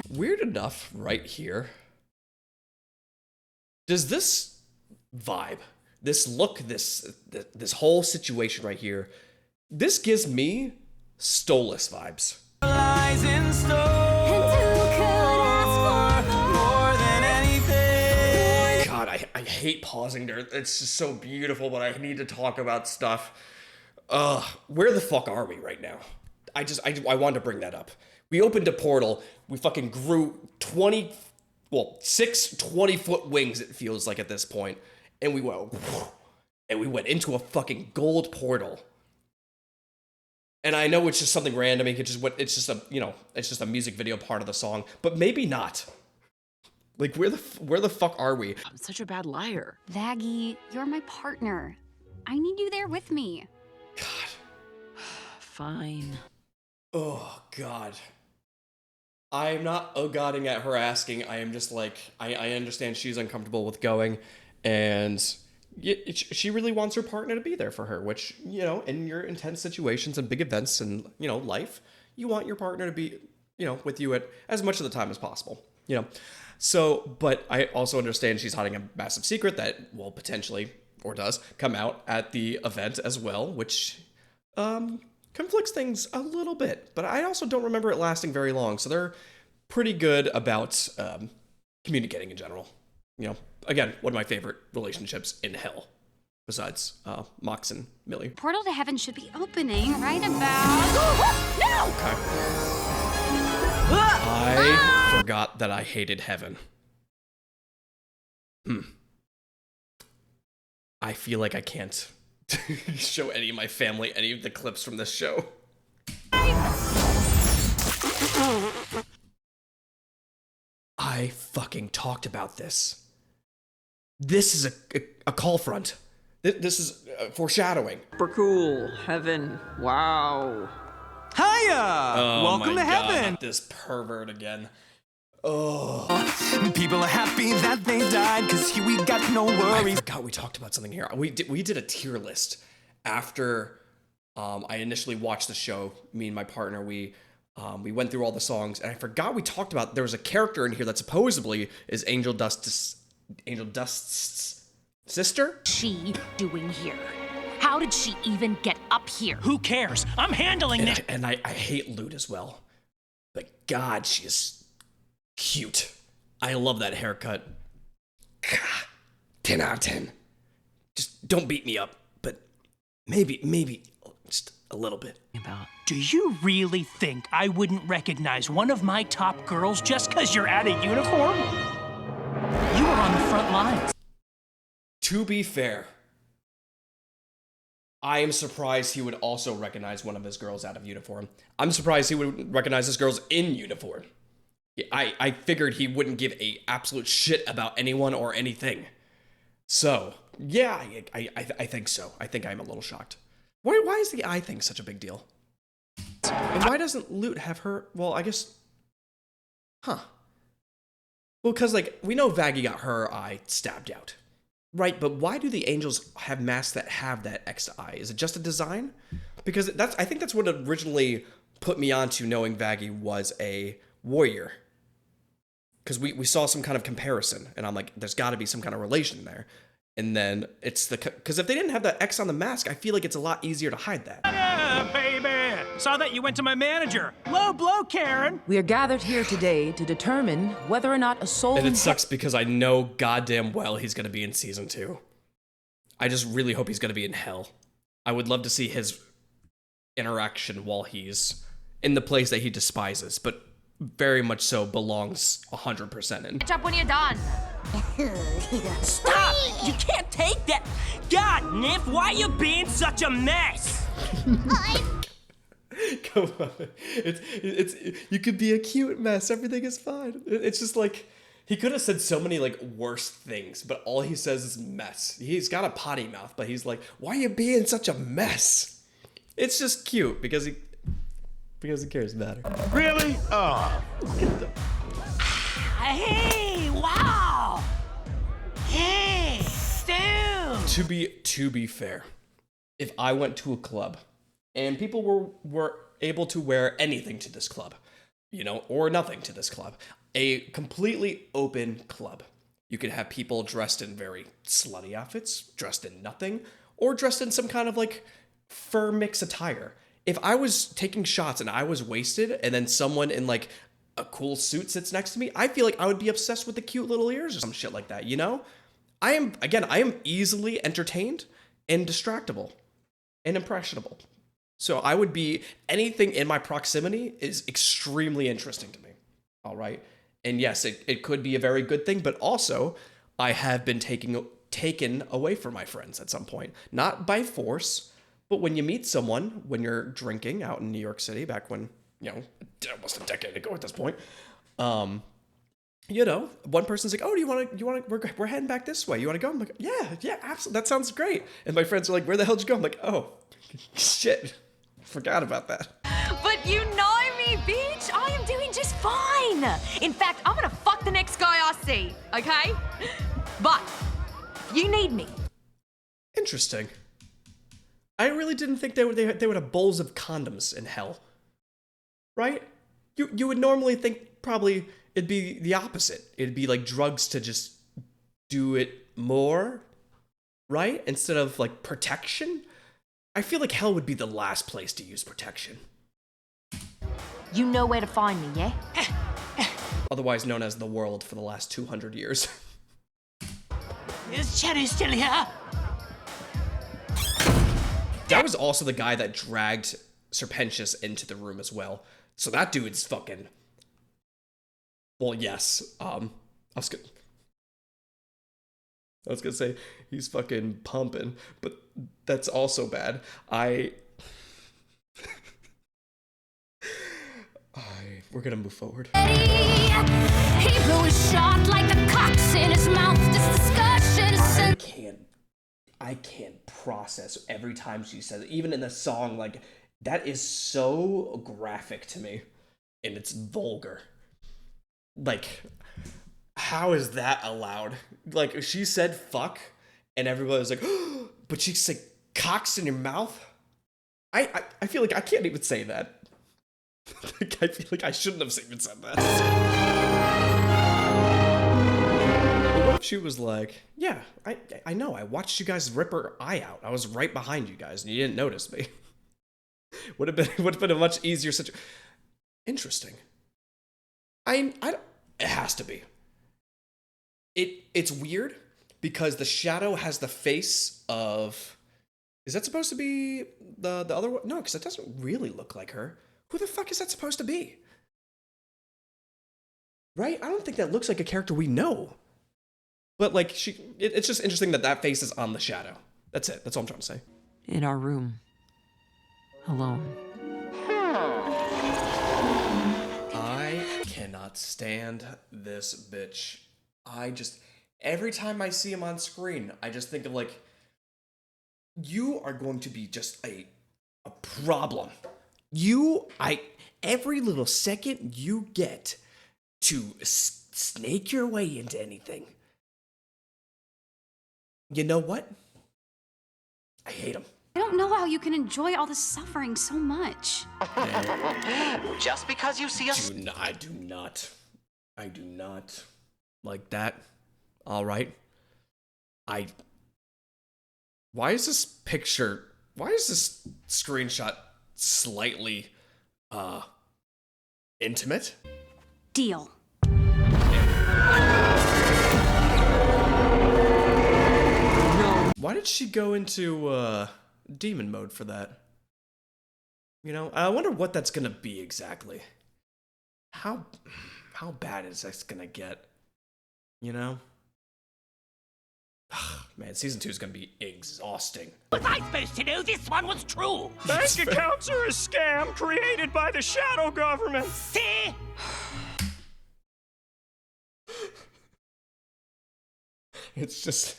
Weird enough, right here. Does this vibe, this look, this whole situation right here, this gives me Stolus vibes. Lies in store. God, I hate pausing there. It's just so beautiful, but I need to talk about stuff. Where the fuck are we right now? I wanted to bring that up. We opened a portal. We fucking grew 6 20-foot wings, it feels like at this point. And we went into a fucking gold portal. And I know it's just something random. It's just a music video part of the song, but maybe not. Like, where the fuck are we? I'm such a bad liar. Vaggie, you're my partner. I need you there with me. Fine. Oh, God. I'm not oh-godding at her asking. I am just like, I understand she's uncomfortable with going, and she really wants her partner to be there for her, which, you know, in your intense situations and big events and, you know, life, you want your partner to be, you know, with you at as much of the time as possible, you know. So, but I also understand she's hiding a massive secret that will potentially, or does, come out at the event as well, which, conflicts things a little bit, but I also don't remember it lasting very long, so they're pretty good about communicating in general. You know, again, one of my favorite relationships in hell, besides Mox and Millie. Portal to heaven should be opening right about... No! Okay. I forgot that I hated heaven. I feel like I can't show any of my family any of the clips from this show. I fucking talked about this. This is a call front. This is foreshadowing. Super cool. Heaven. Wow. Hiya! Oh, Welcome to heaven! Not this pervert again. Oh. People are happy that they died, cause here we got no worries. I forgot we talked about something here. We did a tier list after I initially watched the show. Me and my partner, we went through all the songs, and I forgot we talked about there was a character in here that supposedly is Angel Dust's sister? She doing here? How did she even get up here? Who cares? I'm handling it. And I hate Lute as well. But God, she is cute. I love that haircut. 10 out of 10. Just don't beat me up, but maybe just a little bit. Do you really think I wouldn't recognize one of my top girls just because you're out of uniform? You were on the front lines. To be fair, I am surprised he would also recognize one of his girls out of uniform. I'm surprised he would recognize his girls in uniform. I figured he wouldn't give a absolute shit about anyone or anything. So, yeah, I think so. I think I'm a little shocked. Why is the eye thing such a big deal? And why doesn't Lute have her... Well, I guess... Huh. Well, because, like, we know Vaggie got her eye stabbed out. Right, but why do the angels have masks that have that X eye? Is it just a design? Because I think that's what originally put me onto knowing Vaggie was a warrior. Because we saw some kind of comparison, and I'm like, there's got to be some kind of relation there. And then it's because if they didn't have that X on the mask, I feel like it's a lot easier to hide that. Baby! Saw that you went to my manager. Low blow, Karen! We are gathered here today to determine whether or not a soul... And it sucks because I know goddamn well he's going to be in season 2. I just really hope he's going to be in hell. I would love to see his interaction while he's in the place that he despises, but very much so belongs 100% in. Catch up when you're done. Stop! You can't take that! God, Nif, why are you being such a mess? Come on. It's you could be a cute mess. Everything is fine. It's just like, he could have said so many like worse things, but all he says is mess. He's got a potty mouth, but he's like, why are you being such a mess? It's just cute because he cares about her. Really? Oh. Hey, wow! Hey, dude! To be fair, if I went to a club and people were able to wear anything to this club, you know, or nothing to this club, a completely open club. You could have people dressed in very slutty outfits, dressed in nothing, or dressed in some kind of like fur mix attire. If I was taking shots and I was wasted and then someone in like a cool suit sits next to me, I feel like I would be obsessed with the cute little ears or some shit like that, you know? I am easily entertained and distractible and impressionable. So I would be, anything in my proximity is extremely interesting to me. All right. And yes, it could be a very good thing, but also I have been taken away from my friends at some point. Not by force, but when you meet someone, when you're drinking out in New York City, back when, you know, almost a decade ago at this point, you know, one person's like, oh, do you want to, we're heading back this way. You want to go? I'm like, yeah, absolutely. That sounds great. And my friends are like, where the hell did you go? I'm like, oh, shit. Forgot about that. But you know me, bitch! I am doing just fine! In fact, I'm gonna fuck the next guy I see, okay? But, if you need me. Interesting. I really didn't think they would have bowls of condoms in hell. Right? You would normally think probably it'd be the opposite. It'd be like drugs to just do it more, right? Instead of like protection. I feel like hell would be the last place to use protection. You know where to find me, yeah? Otherwise known as the world for the last 200 years. Is Cherry still here? That was also the guy that dragged Serpentius into the room as well. So that dude's fucking... Well, yes. I was gonna say he's fucking pumping, but that's also bad. We're gonna move forward. He blew his shot like the cocks in his mouth. This discussion is I can't process every time she says it. Even in the song, like, that is so graphic to me. And it's vulgar. Like, how is that allowed? Like, she said fuck, and everybody was like, oh, but she said cocks in your mouth? I feel like I can't even say that. I feel like I shouldn't have even said that. What if she was like, yeah, I know, I watched you guys rip her eye out. I was right behind you guys, and you didn't notice me. would have been a much easier situation. Interesting. It has to be. It's weird because the shadow has the face of... Is that supposed to be the other one? No, because it doesn't really look like her. Who the fuck is that supposed to be? Right? I don't think that looks like a character we know. But like, it's just interesting that face is on the shadow. That's it. That's all I'm trying to say. In our room. Alone. I cannot stand this bitch. Every time I see him on screen, I just think of like, you are going to be just a problem. Every little second you get to snake your way into anything. You know what? I hate him. I don't know how you can enjoy all the suffering so much. Just because you see us... I do not like that. All right. Why is this screenshot slightly, intimate? Deal. Why did she go into, demon mode for that? You know, I wonder what that's gonna be exactly. How bad is this gonna get? You know? Man, season 2 is gonna be exhausting. Was I supposed to know this one was true? Bank accounts are a scam created by the shadow government. See? It's just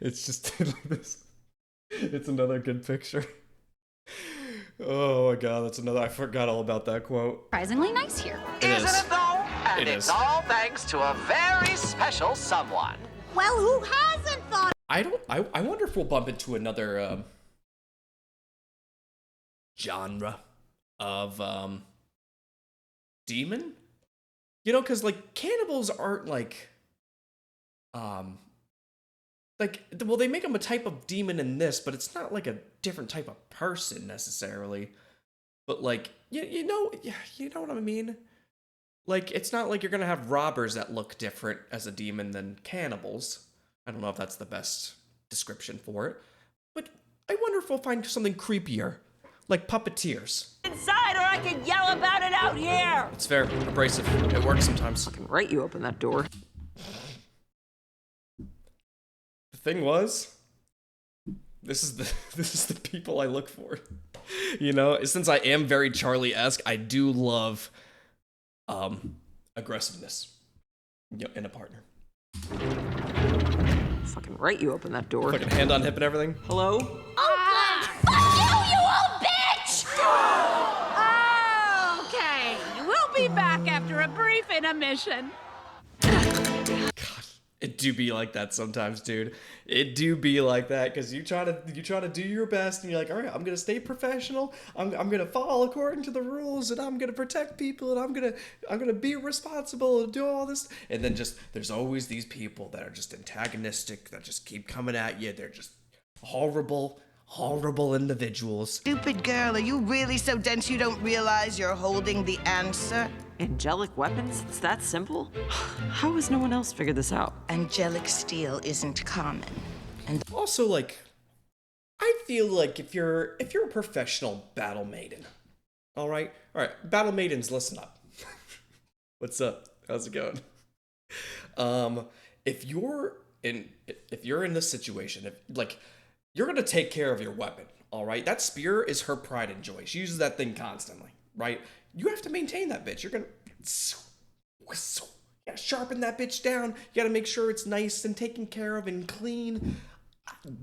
this. It's another good picture. Oh my god, that's another. I forgot all about that quote. Surprisingly nice here. Isn't it though? And It it's is. all thanks to a very special someone. Well, who hasn't thought? I wonder if we'll bump into another genre of demon. You know, because like cannibals aren't like well, they make them a type of demon in this, but it's not like a different type of person necessarily. But like you know what I mean? Like it's not like you're gonna have robbers that look different as a demon than cannibals. I don't know if that's the best description for it, but I wonder if we'll find something creepier, like puppeteers. Inside, or I can yell about it out here. It's fair, abrasive. It works sometimes. Fucking right, you open that door. The thing was, this is the people I look for. You know, since I am very Charlie-esque, I do love aggressiveness, you know, in a partner. Fucking right, you open that door. Fucking hand on hip and everything. Hello? Fuck you, you old bitch! Okay, we'll be back after a brief intermission. It do be like that sometimes, dude. It do be like that because you try to do your best and you're like, all right, I'm gonna stay professional. I'm gonna follow according to the rules and I'm gonna protect people and I'm gonna be responsible and do all this. And then just there's always these people that are just antagonistic that just keep coming at you. They're just horrible individuals. Stupid girl, are you really so dense you don't realize you're holding the answer? Angelic weapons? It's that simple? How has no one else figured this out? Angelic steel isn't common. And also, like, I feel like if you're a professional battle maiden, all right, battle maidens, listen up. What's up? How's it going? If you're in this situation, if like you're gonna take care of your weapon, all right. That spear is her pride and joy. She uses that thing constantly, right? You have to maintain that bitch. You're gonna sharpen that bitch down. You gotta make sure it's nice and taken care of and clean.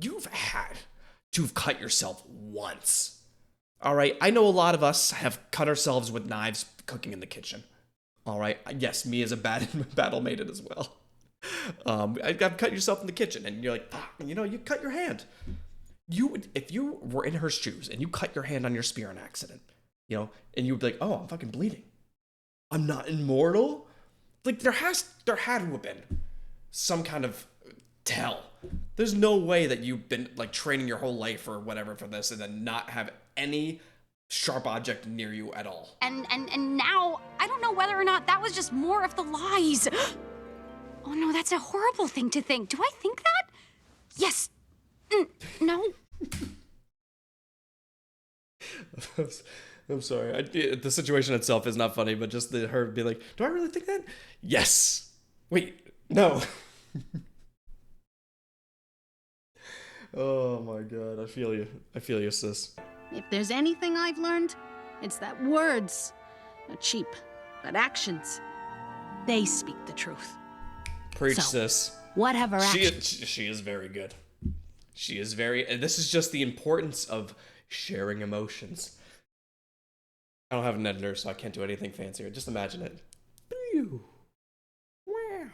You've had to have cut yourself once. All right. I know a lot of us have cut ourselves with knives cooking in the kitchen. All right. Yes, me as a battle maiden as well. I've cut yourself in the kitchen and you're like, you know, you cut your hand. If you were in her shoes and you cut your hand on your spear in accident, you know, and you would be like, oh, I'm fucking bleeding. I'm not immortal. Like there had to have been some kind of tell. There's no way that you've been like training your whole life or whatever for this and then not have any sharp object near you at all. And now I don't know whether or not that was just more of the lies. Oh no, that's a horrible thing to think. Do I think that? Yes. No. I'm sorry. The situation itself is not funny, but just her be like, do I really think that? Yes. Wait, no. Oh my god, I feel you, sis. If there's anything I've learned, it's that words are cheap, but actions, they speak the truth. Preach, So, sis. Whatever action. She is very good. She is and this is just the importance of sharing emotions. I don't have an editor, so I can't do anything fancier. Just imagine it. Wow.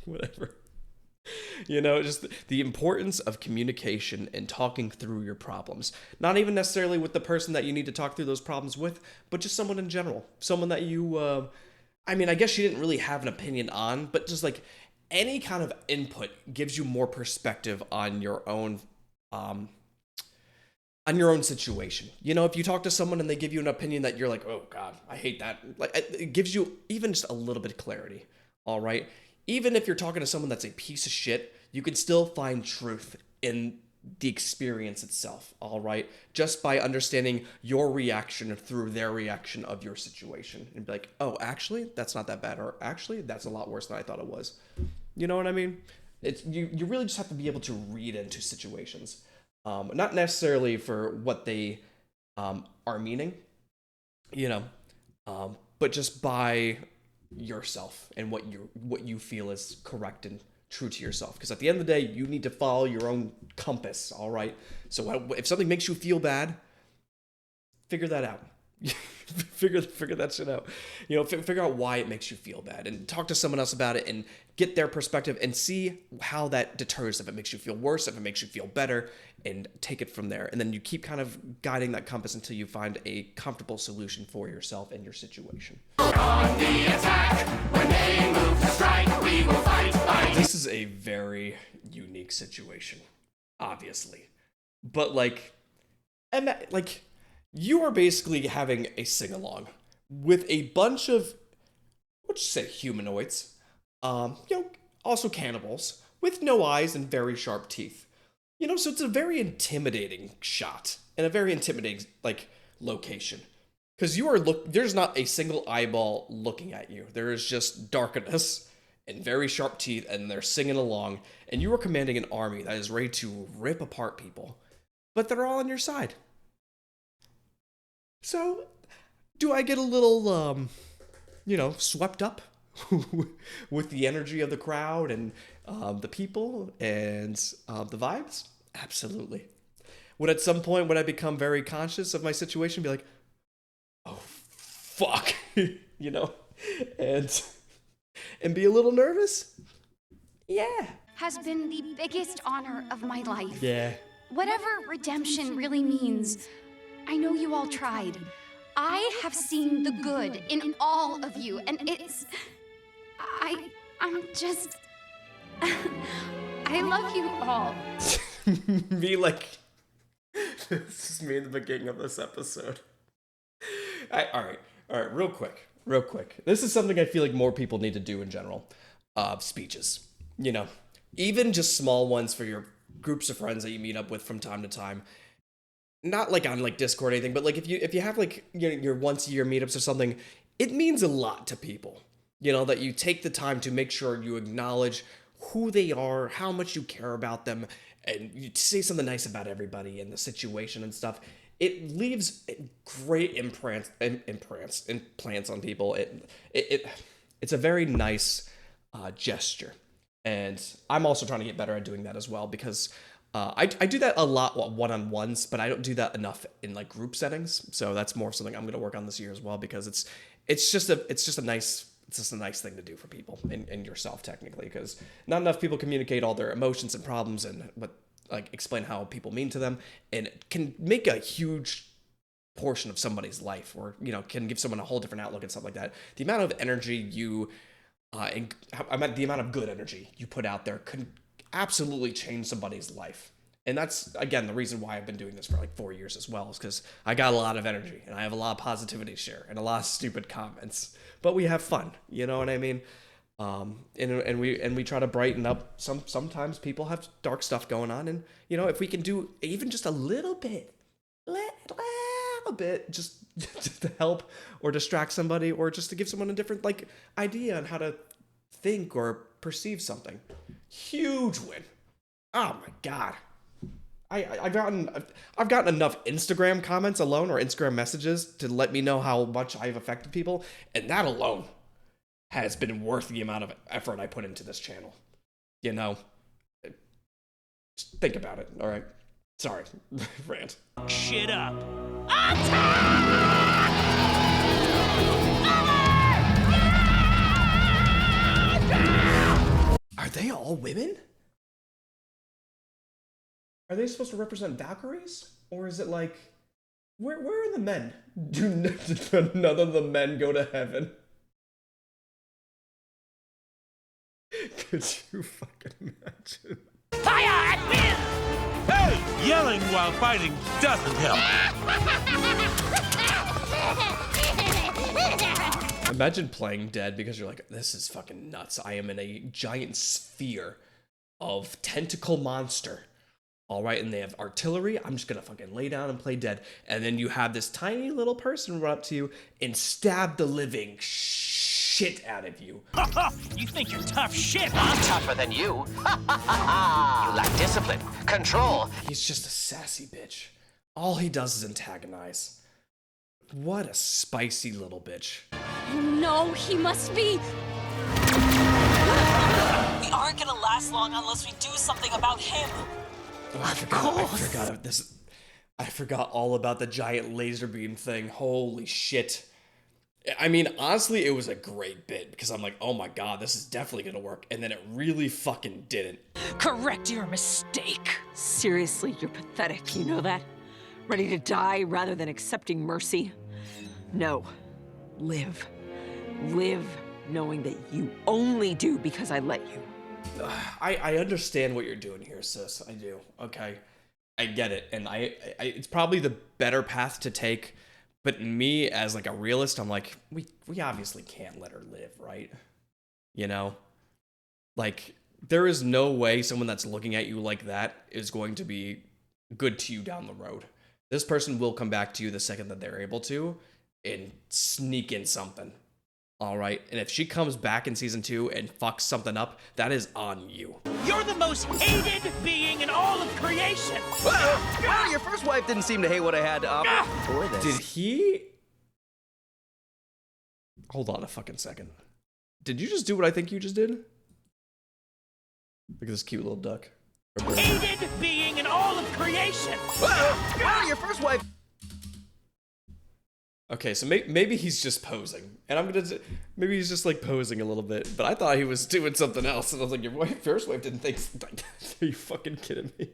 Whatever. You know, just the importance of communication and talking through your problems. Not even necessarily with the person that you need to talk through those problems with, but just someone in general. Someone that you, I mean, I guess she didn't really have an opinion on, but just like any kind of input gives you more perspective on your own situation. You know, if you talk to someone and they give you an opinion that you're like, oh God, I hate that. Like, it gives you even just a little bit of clarity. All right. Even if you're talking to someone that's a piece of shit, you can still find truth in the experience itself. All right. Just by understanding your reaction through their reaction of your situation and be like, oh, actually, that's not that bad. Or actually, that's a lot worse than I thought it was. You know what I mean? It's you really just have to be able to read into situations. Not necessarily for what they are meaning, you know, but just by yourself and what you feel is correct and true to yourself. Because at the end of the day, you need to follow your own compass, all right? So if something makes you feel bad, figure that out. figure that shit out. You know, figure out why it makes you feel bad and talk to someone else about it and get their perspective and see how that deters, if it makes you feel worse, if it makes you feel better, and take it from there. And then you keep kind of guiding that compass until you find a comfortable solution for yourself and your situation. On the attack, when they move to strike, we will fight. This is a very unique situation, obviously. But like you are basically having a sing-along with a bunch of, let's just say, humanoids, you know, also cannibals, with no eyes and very sharp teeth. You know, so it's a very intimidating shot and a very intimidating, like, location. Because there's not a single eyeball looking at you. There is just darkness and very sharp teeth, and they're singing along, and you are commanding an army that is ready to rip apart people. But they're all on your side. So, do I get a little, you know, swept up with the energy of the crowd and the people and the vibes? Absolutely. Would at some point, when I become very conscious of my situation, be like, oh, fuck, you know, and be a little nervous? Yeah. Has been the biggest honor of my life. Yeah. Whatever redemption really means, I know you all tried. I have seen the good in all of you, and I'm just... I love you all. Me, like... This is me in the beginning of this episode. All right, real quick. This is something I feel like more people need to do in general. Speeches. You know, even just small ones for your groups of friends that you meet up with from time to time. Not like on like Discord or anything, but like if you have like your once a year meetups or something, it means a lot to people. You know, that you take the time to make sure you acknowledge who they are, how much you care about them, and you say something nice about everybody and the situation and stuff. It leaves great implants on people. It's a very nice gesture, and I'm also trying to get better at doing that as well, because I do that a lot one-on-ones, but I don't do that enough in like group settings. So that's more something I'm going to work on this year as well, because it's just a nice thing to do for people and yourself, technically, because not enough people communicate all their emotions and problems and explain how people mean to them, and it can make a huge portion of somebody's life, or you know, can give someone a whole different outlook and stuff like that. The amount of energy you the amount of good energy you put out there can absolutely change somebody's life. And that's, again, the reason why I've been doing this for like 4 years as well, is because I got a lot of energy and I have a lot of positivity to share and a lot of stupid comments, but we have fun, you know what I mean? And we try to brighten up. Sometimes people have dark stuff going on, and you know, if we can do even just a little bit, just to help or distract somebody, or just to give someone a different like idea on how to think or perceive something, huge win. Oh my god, I've gotten enough Instagram comments alone, or Instagram messages, to let me know how much I've affected people, and that alone has been worth the amount of effort I put into this channel. You know, just think about it. All right, sorry, rant. Shit up. Are they all women? Are they supposed to represent Valkyries? Or is it like, where are the men? Do none of the men go to heaven? Could you fucking imagine? Fire at will! Hey! Yelling while fighting doesn't help. Imagine playing dead because you're like, this is fucking nuts. I am in a giant sphere of tentacle monster. All right, and they have artillery. I'm just gonna fucking lay down and play dead. And then you have this tiny little person run up to you and stab the living shit out of you. You think you're tough shit, I'm huh? tougher than you. You lack discipline, control. He's just a sassy bitch. All he does is antagonize. What a spicy little bitch. No, he must be... We aren't gonna last long unless we do something about him. I forgot all about the giant laser beam thing. Holy shit. I mean, honestly, it was a great bit because I'm like, oh my god, this is definitely gonna work. And then it really fucking didn't. Correct your mistake. Seriously, you're pathetic, you know that? Ready to die rather than accepting mercy? No. Live. Live knowing that you only do because I let you. I understand what you're doing here, sis. I do. Okay. I get it. And I it's probably the better path to take. But me, as like a realist, I'm like, we obviously can't let her live, right? You know? Like, there is no way someone that's looking at you like that is going to be good to you down the road. This person will come back to you the second that they're able to and sneak in something. All right? And if she comes back in season 2 and fucks something up, that is on you. You're the most hated being in all of creation. Well, your first wife didn't seem to hate what I had to offer before this. Did he... Hold on a fucking second. Did you just do what I think you just did? Look at this cute little duck. Hated being in all of creation. Well, your first wife... Okay, so maybe he's just posing. And I'm gonna... Maybe he's just, like, posing a little bit. But I thought he was doing something else. And I was like, your first wife didn't think... Are you fucking kidding me?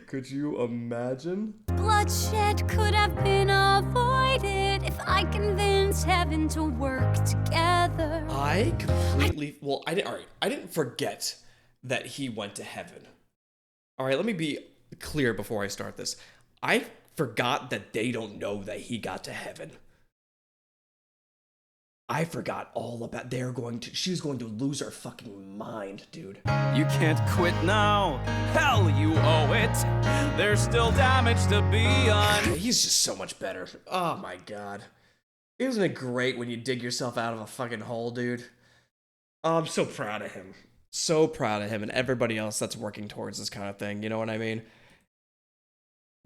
Could you imagine? Bloodshed could have been avoided if I convinced heaven to work together. I completely... Well, I didn't forget that he went to heaven. All right, let me be clear before I start this. I forgot that they don't know that he got to heaven. I forgot all about she's going to lose her fucking mind, dude. You can't quit now. Hell, you owe it. There's still damage to be on. He's just so much better. Oh my god. Isn't it great when you dig yourself out of a fucking hole, dude? Oh, I'm so proud of him. So proud of him and everybody else that's working towards this kind of thing, you know what I mean?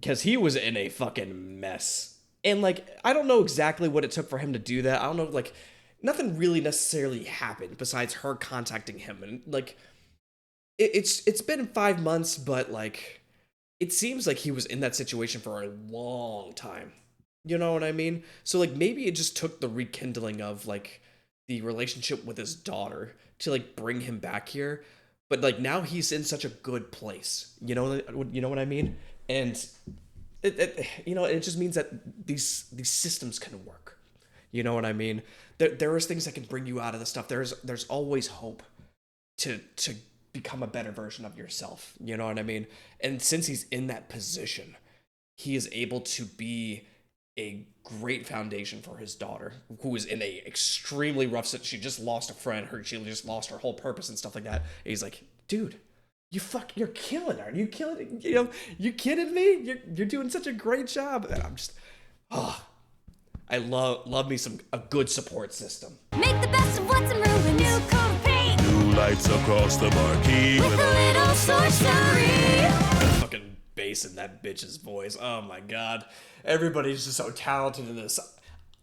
Because he was in a fucking mess. And, like, I don't know exactly what it took for him to do that. I don't know, like, nothing really necessarily happened besides her contacting him. And, like, it's been 5 months, but, like, it seems like he was in that situation for a long time. You know what I mean? So, like, maybe it just took the rekindling of, like, the relationship with his daughter to, like, bring him back here. But, like, now he's in such a good place. You know what I mean? And it just means that these systems can work. You know what I mean? There is things that can bring you out of the stuff. There's always hope to become a better version of yourself. You know what I mean? And since he's in that position, he is able to be a great foundation for his daughter, who is in a extremely rough situation. She just lost a friend. She just lost her whole purpose and stuff like that. And he's like, dude, you're killing her. You killing, you kidding me? You're doing such a great job. And I'm just, I love me a good support system. Make the best of what's in ruins. New coat of paint. New lights across the marquee with a little sorcery. Fucking bass in that bitch's voice. Oh my god. Everybody's just so talented in this.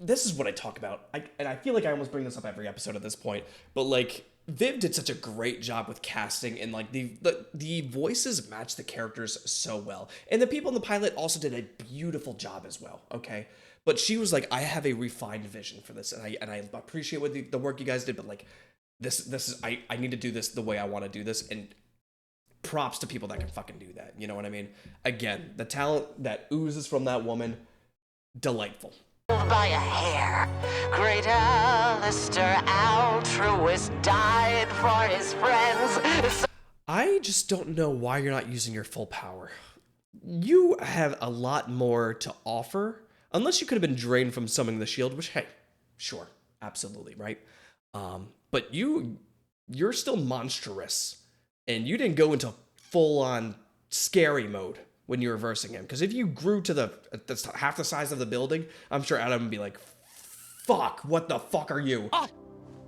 This is what I talk about. And I feel like I almost bring this up every episode at this point. But like, Viv did such a great job with casting, and like the voices match the characters so well. And the people in the pilot also did a beautiful job as well, okay? But she was like, I have a refined vision for this, and I appreciate what the work you guys did, but like this is I need to do this the way I want to do this, and props to people that can fucking do that. You know what I mean? Again, the talent that oozes from that woman, delightful. By a hair, great Alistair, altruist, died for his friends. I just don't know why you're not using your full power. You have a lot more to offer, unless you could have been drained from summoning the shield, which, hey, sure, absolutely, right? But you're still monstrous, and you didn't go into full-on scary mode when you're reversing him. Because if you grew to half the size of the building, I'm sure Adam would be like, fuck, what the fuck are you? Oh,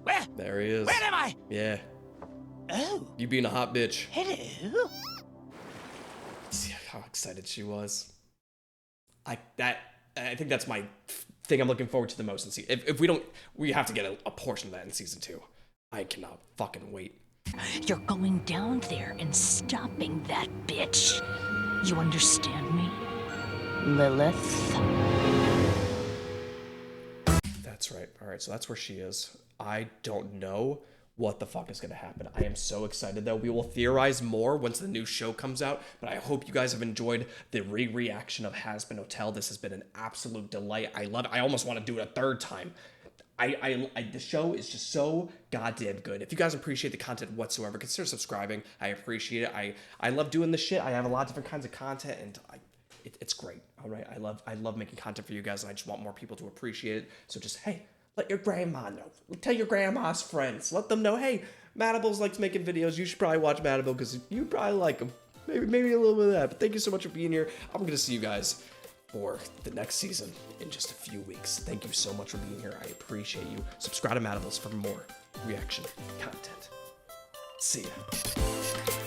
where? There he is. Where am I? Yeah. Oh. You being a hot bitch. Hello. See how excited she was. I think that's my thing I'm looking forward to the most. And see if we have to get a portion of that in season 2. I cannot fucking wait. You're going down there and stopping that bitch. You understand me, Lilith? That's right. All right, so that's where she is. I don't know what the fuck is going to happen. I am so excited, though. We will theorize more once the new show comes out, but I hope you guys have enjoyed the reaction of Hazbin Hotel. This has been an absolute delight. I love it. I almost want to do it a third time. The show is just so goddamn good. If you guys appreciate the content whatsoever, consider subscribing. I appreciate it. I love doing this shit. I have a lot of different kinds of content, and it's great. All right, I love making content for you guys, and I just want more people to appreciate it. So just, hey, let your grandma know. Tell your grandma's friends. Let them know, hey, Matables likes making videos. You should probably watch Matable because you probably like them. Maybe a little bit of that. But thank you so much for being here. I'm going to see you guys for the next season in just a few weeks. Thank you so much for being here. I appreciate you. Subscribe to Matables for more reaction content. See ya.